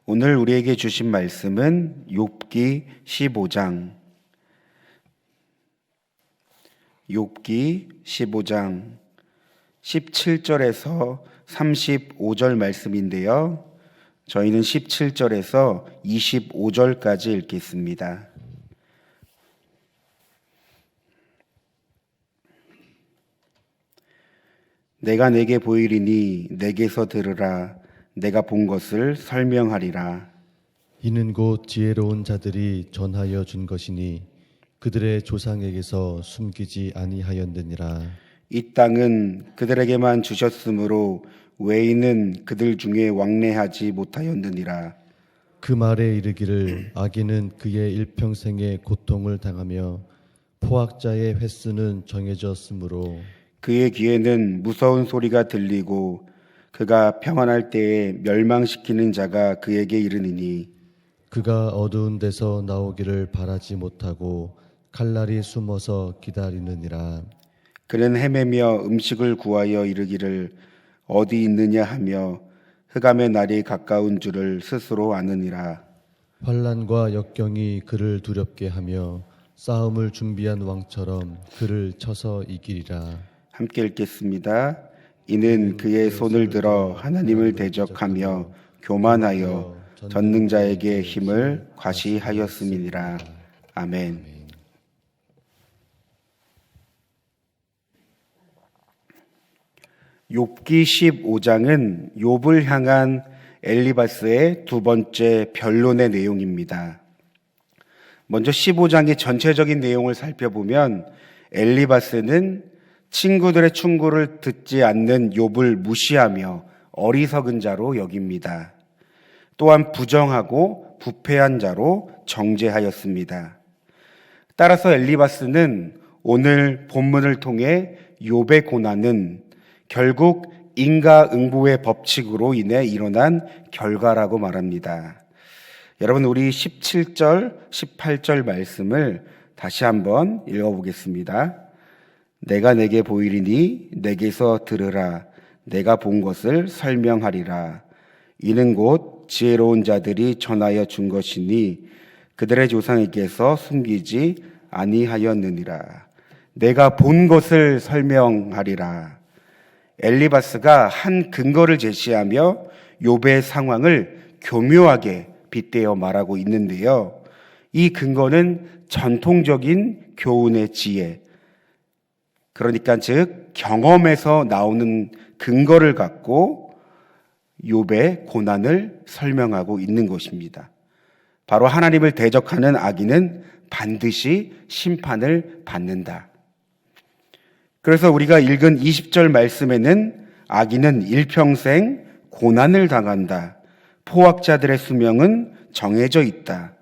오늘 우리에게 주신 말씀은 욥기 15장 17절에서 35절 말씀인데요. 저희는 17절에서 25절까지 읽겠습니다. 내가 내게 보이리니 내게서 들으라. 내가 본 것을 설명하리라. 이는 곧 지혜로운 자들이 전하여 준 것이니 그들의 조상에게서 숨기지 아니하였느니라. 이 땅은 그들에게만 주셨으므로 외인은 그들 중에 왕래하지 못하였느니라. 그 말에 이르기를 악인은 그의 일평생의 고통을 당하며 포악자의 횟수는 정해졌으므로 그의 귀에는 무서운 소리가 들리고 그가 평안할 때에 멸망시키는 자가 그에게 이르니니 그가 어두운 데서 나오기를 바라지 못하고 칼날이 숨어서 기다리느니라. 그는 헤매며 음식을 구하여 이르기를 어디 있느냐 하며 흑암의 날이 가까운 줄을 스스로 아느니라. 환난과 역경이 그를 두렵게 하며 싸움을 준비한 왕처럼 그를 쳐서 이기리라. 함께 읽겠습니다. 이는 그의 손을 들어 하나님을 대적하며 교만하여 전능자에게 힘을 과시하였음이니라. 아멘. 욥기 15장은 욥을 향한 엘리바스의 두 번째 변론의 내용입니다. 먼저 15장의 전체적인 내용을 살펴보면 엘리바스는 친구들의 충고를 듣지 않는 욥을 무시하며 어리석은 자로 여깁니다. 또한 부정하고 부패한 자로 정죄하였습니다. 따라서 엘리바스는 오늘 본문을 통해 욥의 고난은 결국 인과응보의 법칙으로 인해 일어난 결과라고 말합니다. 여러분, 우리 17절, 18절 말씀을 다시 한번 읽어보겠습니다. 내가 내게 보이리니 내게서 들으라. 내가 본 것을 설명하리라. 이는 곧 지혜로운 자들이 전하여 준 것이니 그들의 조상에게서 숨기지 아니하였느니라. 내가 본 것을 설명하리라. 엘리바스가 한 근거를 제시하며 욥의 상황을 교묘하게 빗대어 말하고 있는데요. 이 근거는 전통적인 교훈의 지혜, 그러니까 즉 경험에서 나오는 근거를 갖고 욥의 고난을 설명하고 있는 것입니다. 바로 하나님을 대적하는 악인은 반드시 심판을 받는다. 그래서 우리가 읽은 20절 말씀에는 악인은 일평생 고난을 당한다. 포악자들의 수명은 정해져 있다.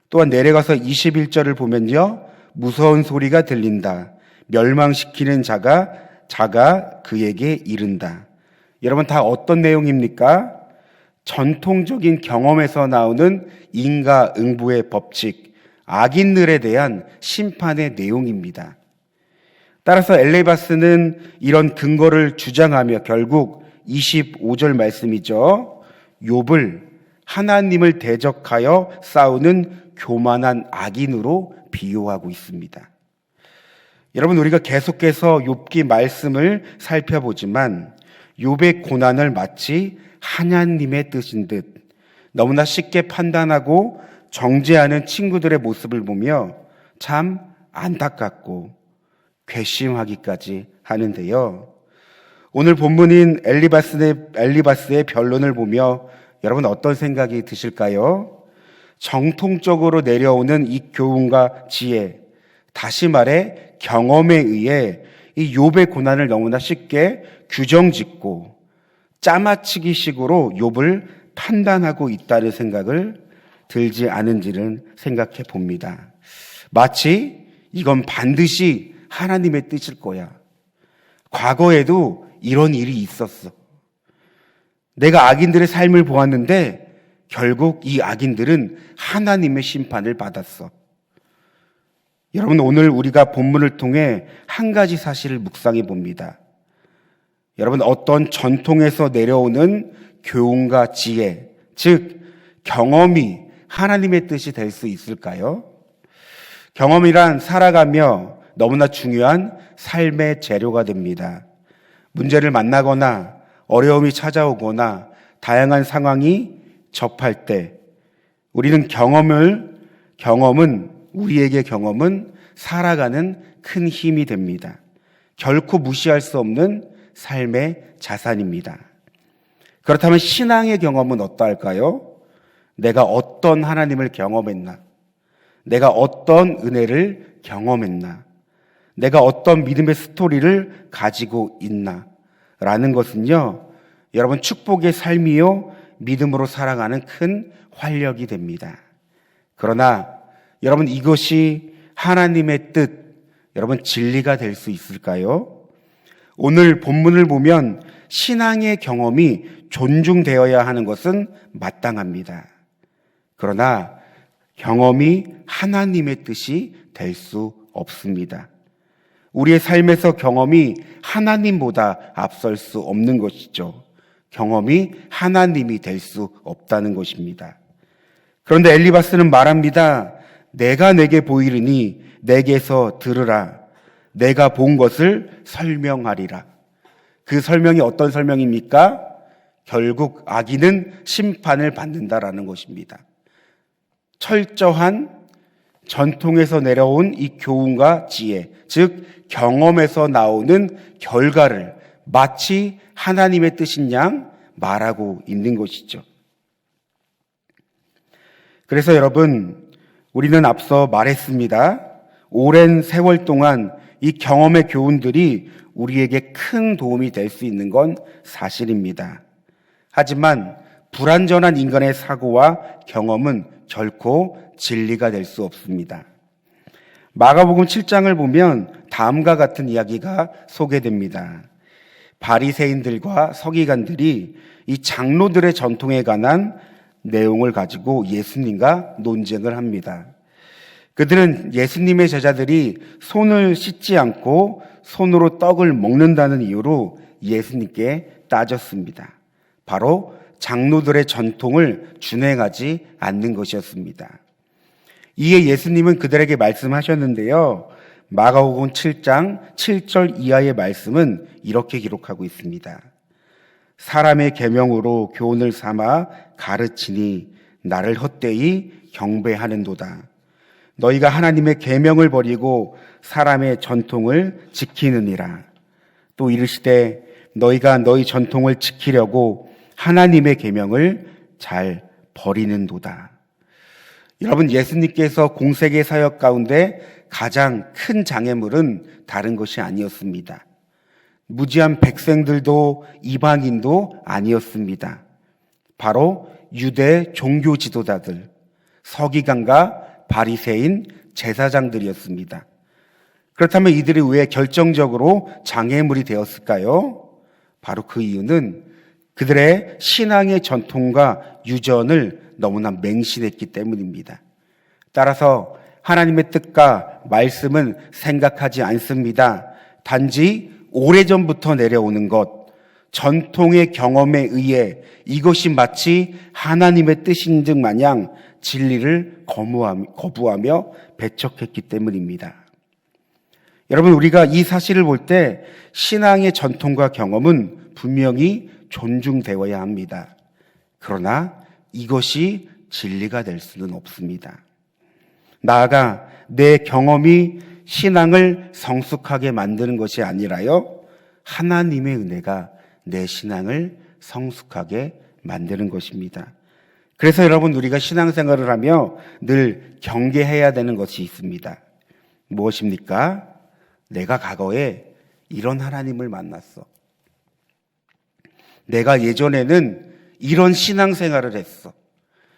또한 내려가서 21절을 보면요, 무서운 소리가 들린다. 멸망시키는 자가 그에게 이른다. 여러분, 다 어떤 내용입니까? 전통적인 경험에서 나오는 인과응보의 법칙, 악인들에 대한 심판의 내용입니다. 따라서 엘리바스는 이런 근거를 주장하며 결국 25절 말씀이죠. 욥을 하나님을 대적하여 싸우는 교만한 악인으로 비유하고 있습니다. 여러분, 우리가 계속해서 욥기 말씀을 살펴보지만 욥의 고난을 마치 하나님의 뜻인 듯 너무나 쉽게 판단하고 정죄하는 친구들의 모습을 보며 참 안타깝고 괘씸하기까지 하는데요. 오늘 본문인 엘리바스의 변론을 보며 여러분 어떤 생각이 드실까요? 정통적으로 내려오는 이 교훈과 지혜, 다시 말해 경험에 의해 이 욥의 고난을 너무나 쉽게 규정짓고 짜맞추기 식으로 욥을 판단하고 있다는 생각을 들지 않은지는 생각해 봅니다. 마치 이건 반드시 하나님의 뜻일 거야. 과거에도 이런 일이 있었어. 내가 악인들의 삶을 보았는데 결국 이 악인들은 하나님의 심판을 받았어. 여러분, 오늘 우리가 본문을 통해 한 가지 사실을 묵상해 봅니다. 여러분, 어떤 전통에서 내려오는 교훈과 지혜, 즉 경험이 하나님의 뜻이 될 수 있을까요? 경험이란 살아가며 너무나 중요한 삶의 재료가 됩니다. 문제를 만나거나 어려움이 찾아오거나 다양한 상황이 접할 때 우리는 우리에게 경험은 살아가는 큰 힘이 됩니다. 결코 무시할 수 없는 삶의 자산입니다. 그렇다면 신앙의 경험은 어떠할까요? 내가 어떤 하나님을 경험했나? 내가 어떤 은혜를 경험했나? 내가 어떤 믿음의 스토리를 가지고 있나? 라는 것은요, 여러분 축복의 삶이요, 믿음으로 살아가는 큰 활력이 됩니다. 그러나 여러분 이것이 하나님의 뜻, 여러분 진리가 될 수 있을까요? 오늘 본문을 보면 신앙의 경험이 존중되어야 하는 것은 마땅합니다. 그러나 경험이 하나님의 뜻이 될 수 없습니다. 우리의 삶에서 경험이 하나님보다 앞설 수 없는 것이죠. 경험이 하나님이 될 수 없다는 것입니다. 그런데 엘리바스는 말합니다. 내가 내게 보이리니 내게서 들으라. 내가 본 것을 설명하리라. 그 설명이 어떤 설명입니까? 결국 악인은 심판을 받는다라는 것입니다. 철저한 전통에서 내려온 이 교훈과 지혜, 즉 경험에서 나오는 결과를 마치 하나님의 뜻인 양 말하고 있는 것이죠. 그래서 여러분, 우리는 앞서 말했습니다. 오랜 세월 동안 이 경험의 교훈들이 우리에게 큰 도움이 될 수 있는 건 사실입니다. 하지만 불완전한 인간의 사고와 경험은 결코 진리가 될 수 없습니다. 마가복음 7장을 보면 다음과 같은 이야기가 소개됩니다. 바리새인들과 서기관들이 이 장로들의 전통에 관한 내용을 가지고 예수님과 논쟁을 합니다. 그들은 예수님의 제자들이 손을 씻지 않고 손으로 떡을 먹는다는 이유로 예수님께 따졌습니다. 바로 장로들의 전통을 준행하지 않는 것이었습니다. 이에 예수님은 그들에게 말씀하셨는데요. 마가복음 7장 7절 이하의 말씀은 이렇게 기록하고 있습니다. 사람의 계명으로 교훈을 삼아 가르치니 나를 헛되이 경배하는도다. 너희가 하나님의 계명을 버리고 사람의 전통을 지키느니라. 또 이르시되 너희가 너희 전통을 지키려고 하나님의 계명을 잘 버리는도다. 여러분, 예수님께서 공생의 사역 가운데 가장 큰 장애물은 다른 것이 아니었습니다. 무지한 백성들도 이방인도 아니었습니다. 바로 유대 종교 지도자들, 서기관과 바리새인 제사장들이었습니다. 그렇다면 이들이 왜 결정적으로 장애물이 되었을까요? 바로 그 이유는 그들의 신앙의 전통과 유전을 너무나 맹신했기 때문입니다. 따라서 하나님의 뜻과 말씀은 생각하지 않습니다. 단지 오래전부터 내려오는 것, 전통의 경험에 의해 이것이 마치 하나님의 뜻인 듯 마냥 진리를 거부하며 배척했기 때문입니다. 여러분, 우리가 이 사실을 볼 때 신앙의 전통과 경험은 분명히 존중되어야 합니다. 그러나 이것이 진리가 될 수는 없습니다. 나아가 내 경험이 신앙을 성숙하게 만드는 것이 아니라요, 하나님의 은혜가 내 신앙을 성숙하게 만드는 것입니다. 그래서 여러분, 우리가 신앙생활을 하며 늘 경계해야 되는 것이 있습니다. 무엇입니까? 내가 과거에 이런 하나님을 만났어. 내가 예전에는 이런 신앙생활을 했어.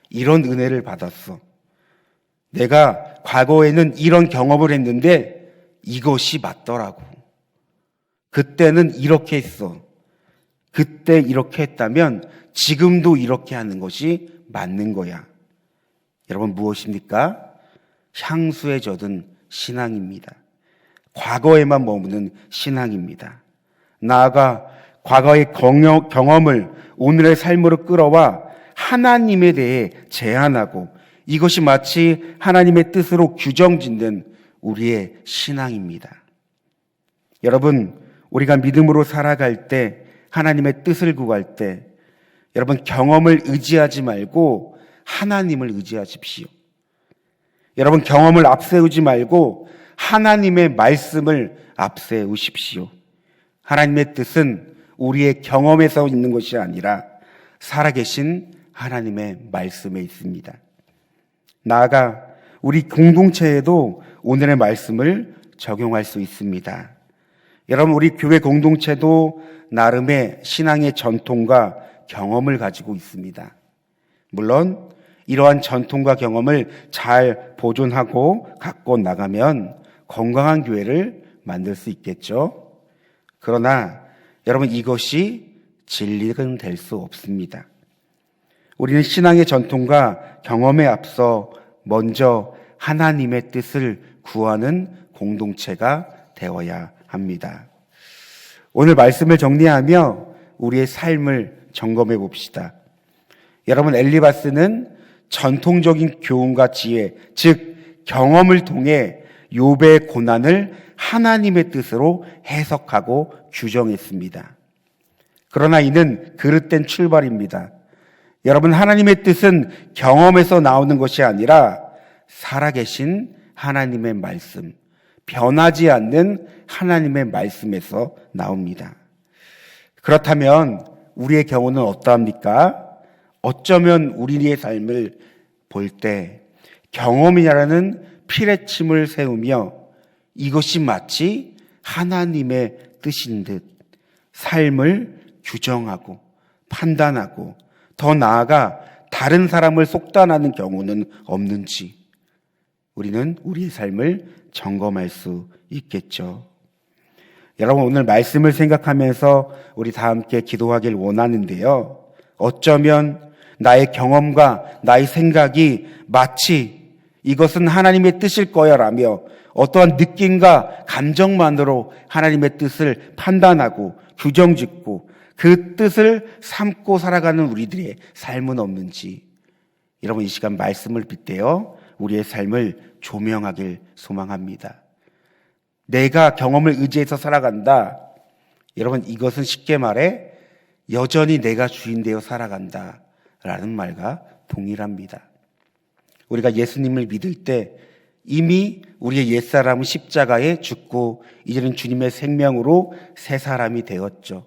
이런 은혜를 받았어. 내가 과거에는 이런 경험을 했는데 이것이 맞더라고. 그때는 이렇게 했어. 그때 이렇게 했다면 지금도 이렇게 하는 것이 맞는 거야. 여러분, 무엇입니까? 향수에 젖은 신앙입니다. 과거에만 머무는 신앙입니다. 나아가 과거의 경험을 오늘의 삶으로 끌어와 하나님에 대해 제한하고 이것이 마치 하나님의 뜻으로 규정짓는 우리의 신앙입니다. 여러분, 우리가 믿음으로 살아갈 때, 하나님의 뜻을 구할 때, 여러분 경험을 의지하지 말고 하나님을 의지하십시오. 여러분 경험을 앞세우지 말고 하나님의 말씀을 앞세우십시오. 하나님의 뜻은 우리의 경험에서 있는 것이 아니라 살아계신 하나님의 말씀에 있습니다. 나아가 우리 공동체에도 오늘의 말씀을 적용할 수 있습니다. 여러분, 우리 교회 공동체도 나름의 신앙의 전통과 경험을 가지고 있습니다. 물론 이러한 전통과 경험을 잘 보존하고 갖고 나가면 건강한 교회를 만들 수 있겠죠. 그러나 여러분, 이것이 진리는 될 수 없습니다. 우리는 신앙의 전통과 경험에 앞서 먼저 하나님의 뜻을 구하는 공동체가 되어야 합니다. 오늘 말씀을 정리하며 우리의 삶을 점검해 봅시다. 여러분, 엘리바스는 전통적인 교훈과 지혜, 즉 경험을 통해 욥의 고난을 하나님의 뜻으로 해석하고 규정했습니다. 그러나 이는 그릇된 출발입니다. 여러분, 하나님의 뜻은 경험에서 나오는 것이 아니라 살아계신 하나님의 말씀, 변하지 않는 하나님의 말씀에서 나옵니다. 그렇다면 우리의 경우는 어떠합니까? 어쩌면 우리의 삶을 볼 때 경험이라는 피레침을 세우며 이것이 마치 하나님의 뜻인 듯 삶을 규정하고 판단하고 더 나아가 다른 사람을 속단하는 경우는 없는지 우리는 우리의 삶을 점검할 수 있겠죠. 여러분, 오늘 말씀을 생각하면서 우리 다 함께 기도하길 원하는데요. 어쩌면 나의 경험과 나의 생각이 마치 이것은 하나님의 뜻일 거야 라며 어떠한 느낌과 감정만으로 하나님의 뜻을 판단하고 규정짓고 그 뜻을 삼고 살아가는 우리들의 삶은 없는지 여러분, 이 시간 말씀을 빗대어 우리의 삶을 조명하길 소망합니다. 내가 경험을 의지해서 살아간다. 여러분, 이것은 쉽게 말해 여전히 내가 주인 되어 살아간다 라는 말과 동일합니다. 우리가 예수님을 믿을 때 이미 우리의 옛사람은 십자가에 죽고 이제는 주님의 생명으로 새 사람이 되었죠.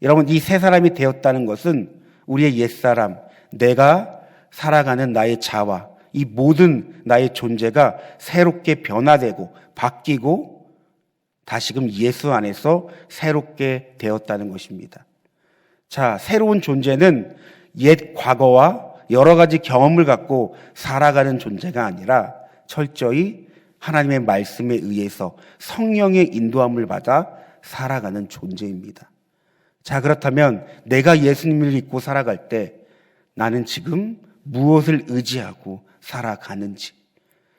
여러분, 이 새 사람이 되었다는 것은 우리의 옛사람, 내가 살아가는 나의 자와 이 모든 나의 존재가 새롭게 변화되고 바뀌고 다시금 예수 안에서 새롭게 되었다는 것입니다. 자, 새로운 존재는 옛 과거와 여러 가지 경험을 갖고 살아가는 존재가 아니라 철저히 하나님의 말씀에 의해서 성령의 인도함을 받아 살아가는 존재입니다. 자, 그렇다면 내가 예수님을 믿고 살아갈 때 나는 지금 무엇을 의지하고 살아가는지,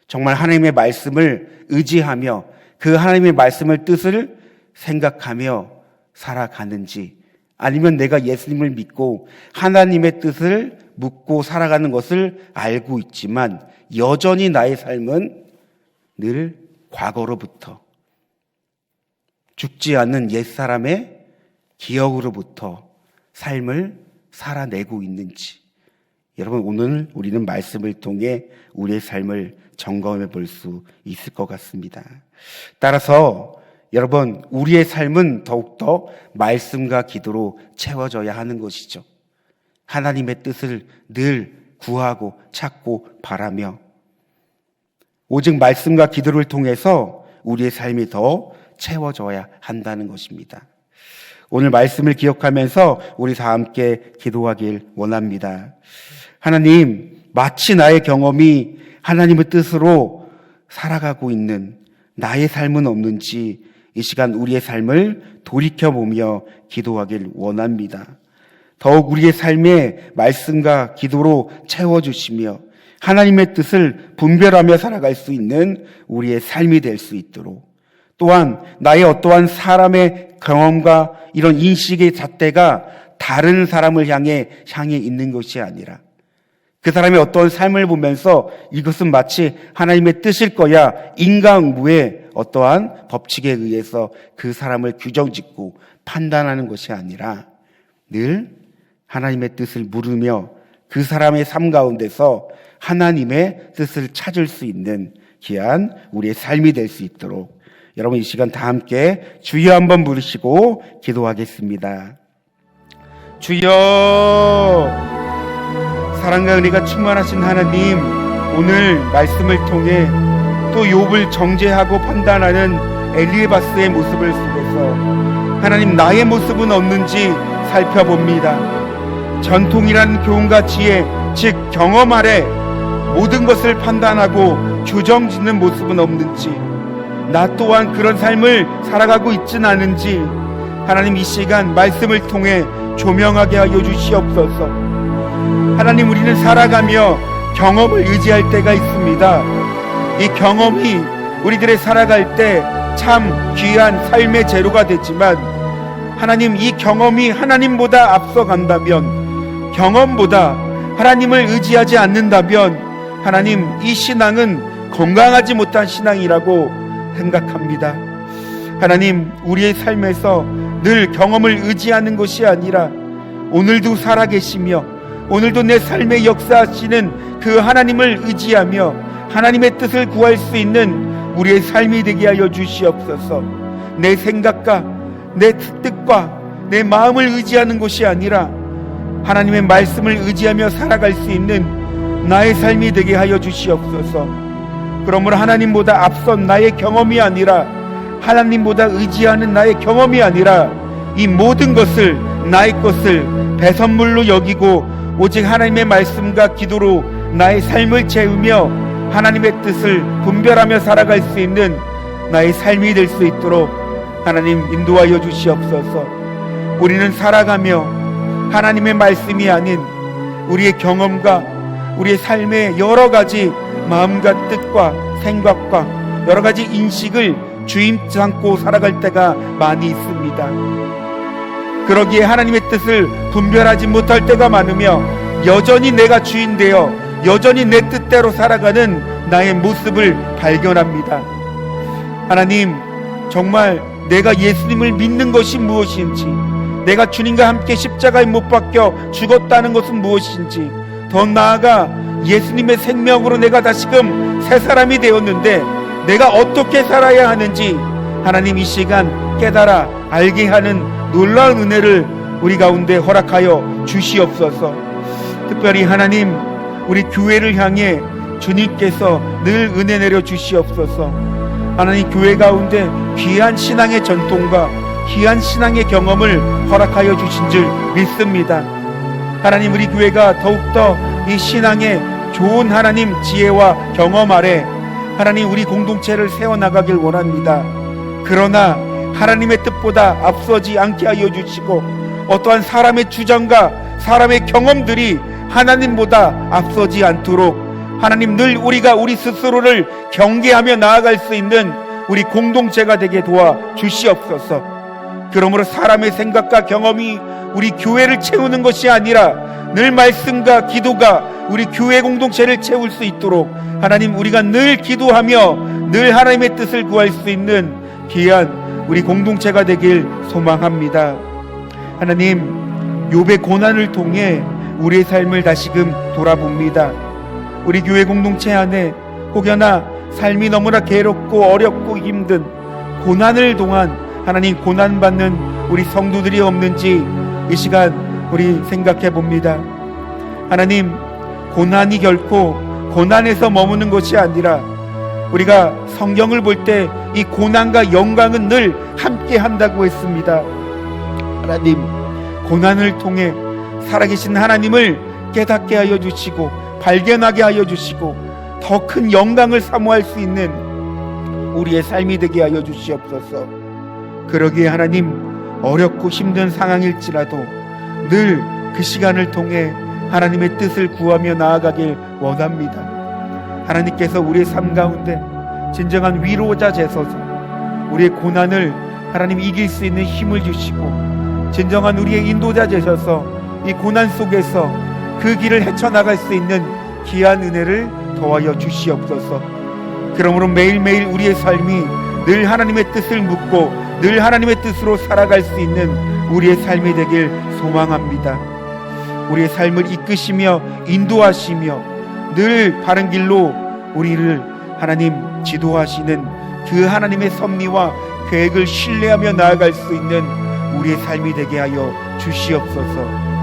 정말 하나님의 말씀을 의지하며 그 하나님의 말씀을 뜻을 생각하며 살아가는지, 아니면 내가 예수님을 믿고 하나님의 뜻을 묻고 살아가는 것을 알고 있지만 여전히 나의 삶은 늘 과거로부터 죽지 않는 옛사람의 기억으로부터 삶을 살아내고 있는지, 여러분, 오늘 우리는 말씀을 통해 우리의 삶을 점검해 볼 수 있을 것 같습니다. 따라서 여러분, 우리의 삶은 더욱더 말씀과 기도로 채워져야 하는 것이죠. 하나님의 뜻을 늘 구하고 찾고 바라며 오직 말씀과 기도를 통해서 우리의 삶이 더 채워져야 한다는 것입니다. 오늘 말씀을 기억하면서 우리 다 함께 기도하길 원합니다. 하나님, 마치 나의 경험이 하나님의 뜻으로 살아가고 있는 나의 삶은 없는지 이 시간 우리의 삶을 돌이켜보며 기도하길 원합니다. 더욱 우리의 삶에 말씀과 기도로 채워주시며 하나님의 뜻을 분별하며 살아갈 수 있는 우리의 삶이 될 수 있도록, 또한 나의 어떠한 사람의 경험과 이런 인식의 잣대가 다른 사람을 향해 있는 것이 아니라 그 사람의 어떤 삶을 보면서 이것은 마치 하나님의 뜻일 거야 인과응보의 어떠한 법칙에 의해서 그 사람을 규정짓고 판단하는 것이 아니라 늘 하나님의 뜻을 물으며 그 사람의 삶 가운데서 하나님의 뜻을 찾을 수 있는 귀한 우리의 삶이 될 수 있도록 여러분 이 시간 다 함께 주여 한번 부르시고 기도하겠습니다. 주여, 사랑과 은혜가 충만하신 하나님, 오늘 말씀을 통해 또 욥을 정죄하고 판단하는 엘리바스의 모습을 속에서 하나님 나의 모습은 없는지 살펴봅니다. 전통이란 교훈과 지혜, 즉 경험 아래 모든 것을 판단하고 규정짓는 모습은 없는지, 나 또한 그런 삶을 살아가고 있진 않은지 하나님 이 시간 말씀을 통해 조명하게 하여 주시옵소서. 하나님, 우리는 살아가며 경험을 의지할 때가 있습니다. 이 경험이 우리들의 살아갈 때 참 귀한 삶의 재료가 되지만 하나님, 이 경험이 하나님보다 앞서간다면, 경험보다 하나님을 의지하지 않는다면 하나님, 이 신앙은 건강하지 못한 신앙이라고 생각합니다. 하나님, 우리의 삶에서 늘 경험을 의지하는 것이 아니라 오늘도 살아계시며 오늘도 내 삶에 역사하시는 그 하나님을 의지하며 하나님의 뜻을 구할 수 있는 우리의 삶이 되게 하여 주시옵소서. 내 생각과 내 뜻과 내 마음을 의지하는 것이 아니라 하나님의 말씀을 의지하며 살아갈 수 있는 나의 삶이 되게 하여 주시옵소서. 그러므로 하나님보다 앞선 나의 경험이 아니라, 하나님보다 의지하는 나의 경험이 아니라 이 모든 것을, 나의 것을 배선물로 여기고 오직 하나님의 말씀과 기도로 나의 삶을 채우며 하나님의 뜻을 분별하며 살아갈 수 있는 나의 삶이 될 수 있도록 하나님 인도하여 주시옵소서. 우리는 살아가며 하나님의 말씀이 아닌 우리의 경험과 우리의 삶의 여러 가지 마음과 뜻과 생각과 여러 가지 인식을 주임 삼고 살아갈 때가 많이 있습니다. 그러기에 하나님의 뜻을 분별하지 못할 때가 많으며 여전히 내가 주인 되어 여전히 내 뜻대로 살아가는 나의 모습을 발견합니다. 하나님, 정말 내가 예수님을 믿는 것이 무엇인지, 내가 주님과 함께 십자가에 못 박혀 죽었다는 것은 무엇인지, 더 나아가 예수님의 생명으로 내가 다시금 새 사람이 되었는데 내가 어떻게 살아야 하는지 하나님 이 시간 깨달아 알게 하는 놀라운 은혜를 우리 가운데 허락하여 주시옵소서. 특별히 하나님, 우리 교회를 향해 주님께서 늘 은혜 내려 주시옵소서. 하나님, 교회 가운데 귀한 신앙의 전통과 귀한 신앙의 경험을 허락하여 주신 줄 믿습니다. 하나님, 우리 교회가 더욱더 이 신앙의 좋은 하나님 지혜와 경험 아래 하나님 우리 공동체를 세워나가길 원합니다. 그러나 하나님의 뜻보다 앞서지 않게 하여 주시고 어떠한 사람의 주장과 사람의 경험들이 하나님보다 앞서지 않도록 하나님 늘 우리가 우리 스스로를 경계하며 나아갈 수 있는 우리 공동체가 되게 도와 주시옵소서. 그러므로 사람의 생각과 경험이 우리 교회를 채우는 것이 아니라 늘 말씀과 기도가 우리 교회 공동체를 채울 수 있도록 하나님, 우리가 늘 기도하며 늘 하나님의 뜻을 구할 수 있는 귀한 우리 공동체가 되길 소망합니다. 하나님, 욥의 고난을 통해 우리의 삶을 다시금 돌아봅니다. 우리 교회 공동체 안에 혹여나 삶이 너무나 괴롭고 어렵고 힘든 고난을 동안 하나님 고난받는 우리 성도들이 없는지 이 시간 우리 생각해 봅니다. 하나님, 고난이 결코 고난에서 머무는 것이 아니라 우리가 성경을 볼 때 이 고난과 영광은 늘 함께 한다고 했습니다. 하나님, 고난을 통해 살아계신 하나님을 깨닫게 하여 주시고 발견하게 하여 주시고 더 큰 영광을 사모할 수 있는 우리의 삶이 되게 하여 주시옵소서. 그러기에 하나님, 어렵고 힘든 상황일지라도 늘 그 시간을 통해 하나님의 뜻을 구하며 나아가길 원합니다. 하나님께서 우리의 삶 가운데 진정한 위로자 되소서. 우리의 고난을 하나님 이길 수 있는 힘을 주시고 진정한 우리의 인도자 되셔서 이 고난 속에서 그 길을 헤쳐나갈 수 있는 귀한 은혜를 더하여 주시옵소서. 그러므로 매일매일 우리의 삶이 늘 하나님의 뜻을 묻고 늘 하나님의 뜻으로 살아갈 수 있는 우리의 삶이 되길 소망합니다. 우리의 삶을 이끄시며 인도하시며 늘 바른 길로 우리를 하나님 지도하시는 그 하나님의 섭리와 계획을 신뢰하며 나아갈 수 있는 우리의 삶이 되게 하여 주시옵소서.